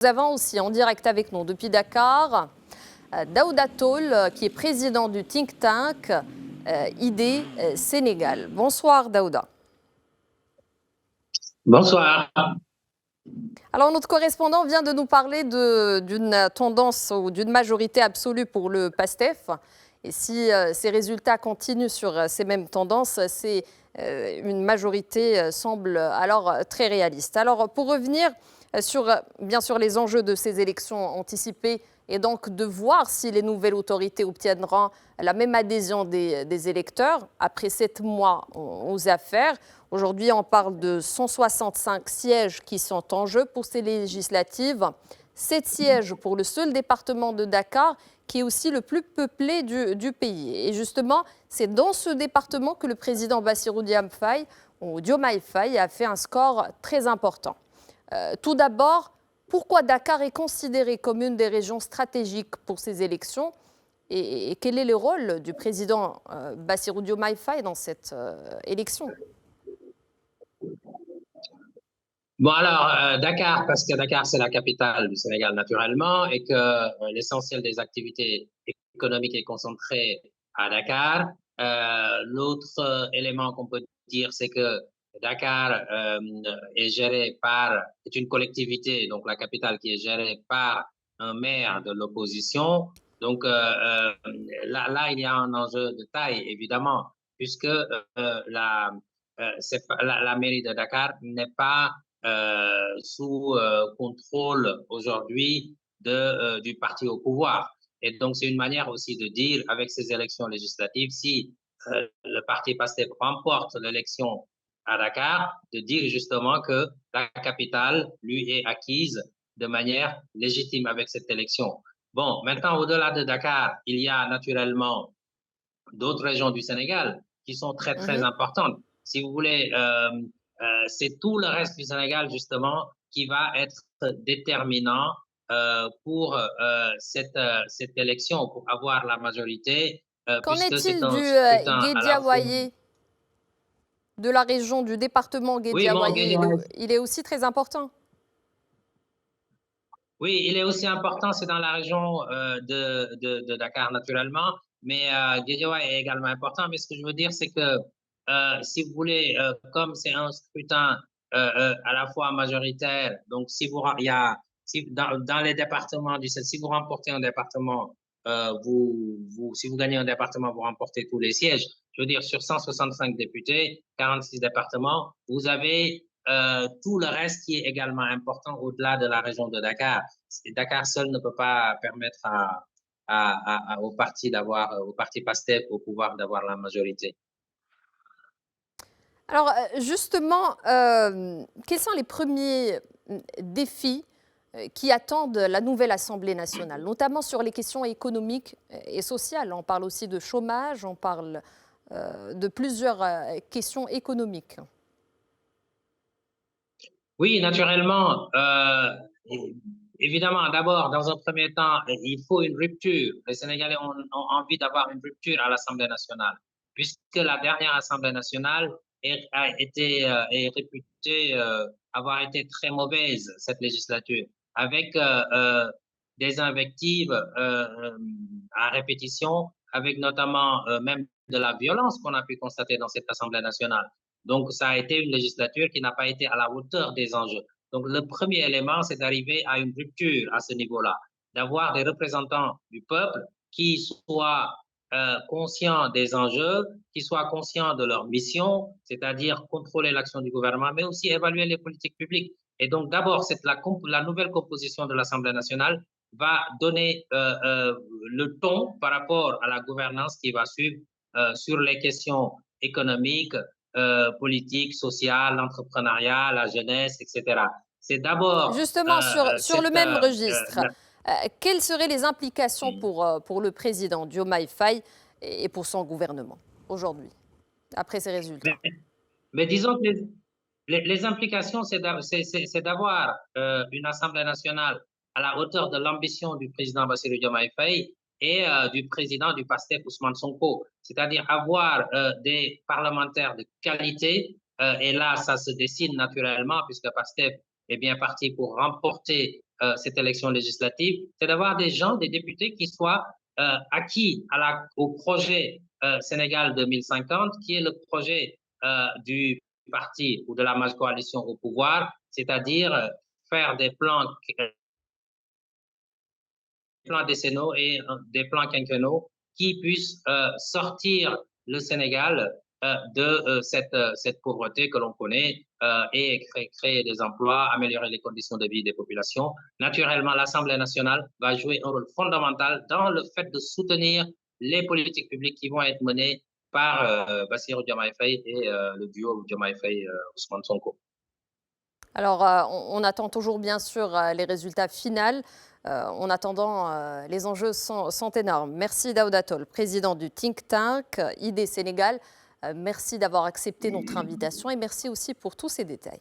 Nous avons aussi en direct avec nous depuis Dakar Daouda Tall, qui est président du think tank ID Sénégal. Bonsoir Daouda. Bonsoir. Alors notre correspondant vient de nous parler d'une tendance ou d'une majorité absolue pour le PASTEF. Et si ces résultats continuent sur ces mêmes tendances, c'est une majorité semble alors très réaliste. Alors pour revenir sur bien sûr les enjeux de ces élections anticipées et donc de voir si les nouvelles autorités obtiendront la même adhésion des électeurs après 7 mois aux affaires. Aujourd'hui, on parle de 165 sièges qui sont en jeu pour ces législatives, 7 sièges pour le seul département de Dakar, qui est aussi le plus peuplé du pays. Et justement, c'est dans ce département que le président Bassirou Diomaye Faye a fait un score très important. Tout d'abord, pourquoi Dakar est considéré comme une des régions stratégiques pour ces élections et quel est le rôle du président Bassirou Diomaye Faye dans cette élection? Bon, alors, Dakar, parce que Dakar, c'est la capitale du Sénégal naturellement et que l'essentiel des activités économiques est concentré à Dakar. L'autre élément qu'on peut dire, c'est que Dakar est une collectivité, donc la capitale qui est gérée par un maire de l'opposition. Donc là, il y a un enjeu de taille, évidemment, puisque la mairie de Dakar n'est pas sous contrôle aujourd'hui du parti au pouvoir. Et donc, c'est une manière aussi de dire, avec ces élections législatives, si le parti PASTEF remporte l'élection à Dakar, de dire justement que la capitale lui est acquise de manière légitime avec cette élection. Bon, maintenant, au-delà de Dakar, il y a naturellement d'autres régions du Sénégal qui sont très, très importantes. Si vous voulez, c'est tout le reste du Sénégal, justement, qui va être déterminant pour cette élection, pour avoir la majorité, Qu'en puisque c'est est-il un du scrutin à la fois… Guédiawaye, de la région du département Oui, bon, Guédiawaye? Il est aussi très important. Oui, il est aussi important, c'est dans la région de Dakar naturellement, mais Guédiawaye est également important. Mais ce que je veux dire, c'est que si vous voulez, comme c'est un scrutin à la fois majoritaire, donc dans les départements si vous remportez un département, si vous gagnez un département, vous remportez tous les sièges. Je veux dire, sur 165 députés, 46 départements, vous avez tout le reste qui est également important au-delà de la région de Dakar. Dakar seul ne peut pas permettre au parti PASTEF au pouvoir d'avoir la majorité. Alors justement, quels sont les premiers défis qui attendent la nouvelle Assemblée nationale, notamment sur les questions économiques et sociales? On parle aussi de chômage, on parle de plusieurs questions économiques. Oui, naturellement. Évidemment, d'abord, dans un premier temps, il faut une rupture. Les Sénégalais ont envie d'avoir une rupture à l'Assemblée nationale, puisque la dernière Assemblée nationale est réputée avoir été très mauvaise, cette législature, avec des invectives à répétition, avec notamment même de la violence qu'on a pu constater dans cette Assemblée nationale. Donc, ça a été une législature qui n'a pas été à la hauteur des enjeux. Donc, le premier élément, c'est d'arriver à une rupture à ce niveau-là, d'avoir des représentants du peuple qui soient conscients des enjeux, qui soient conscients de leur mission, c'est-à-dire contrôler l'action du gouvernement, mais aussi évaluer les politiques publiques. Et donc, d'abord, la nouvelle composition de l'Assemblée nationale va donner le ton par rapport à la gouvernance qui va suivre sur les questions économiques, politique, sociale, l'entrepreneuriat, la jeunesse, etc. C'est d'abord… Justement, sur le même registre, quelles seraient les implications pour le président Diomaye Faye et pour son gouvernement aujourd'hui, après ces résultats? Mais disons que les implications, c'est d'avoir une Assemblée nationale à la hauteur de l'ambition du président Bassirou Diomaye Faye et du président du PASTEF Ousmane Sonko, c'est-à-dire avoir des parlementaires de qualité, et là, ça se dessine naturellement, puisque PASTEF est bien parti pour remporter cette élection législative, c'est d'avoir des gens, des députés qui soient acquis au projet Sénégal 2050, qui est le projet du parti ou de la coalition au pouvoir, c'est-à-dire faire plans décennaux et des plans quinquennaux qui puissent sortir le Sénégal cette pauvreté que l'on connaît et créer des emplois, améliorer les conditions de vie des populations. Naturellement, l'Assemblée nationale va jouer un rôle fondamental dans le fait de soutenir les politiques publiques qui vont être menées par Bassirou Diomaye Faye et le duo Diomaye Faye-Ousmane Sonko. Alors, on attend toujours bien sûr les résultats finaux. En attendant, les enjeux sont énormes. Merci Daouda Tall, président du think tank ID Sénégal. Merci d'avoir accepté notre invitation et merci aussi pour tous ces détails.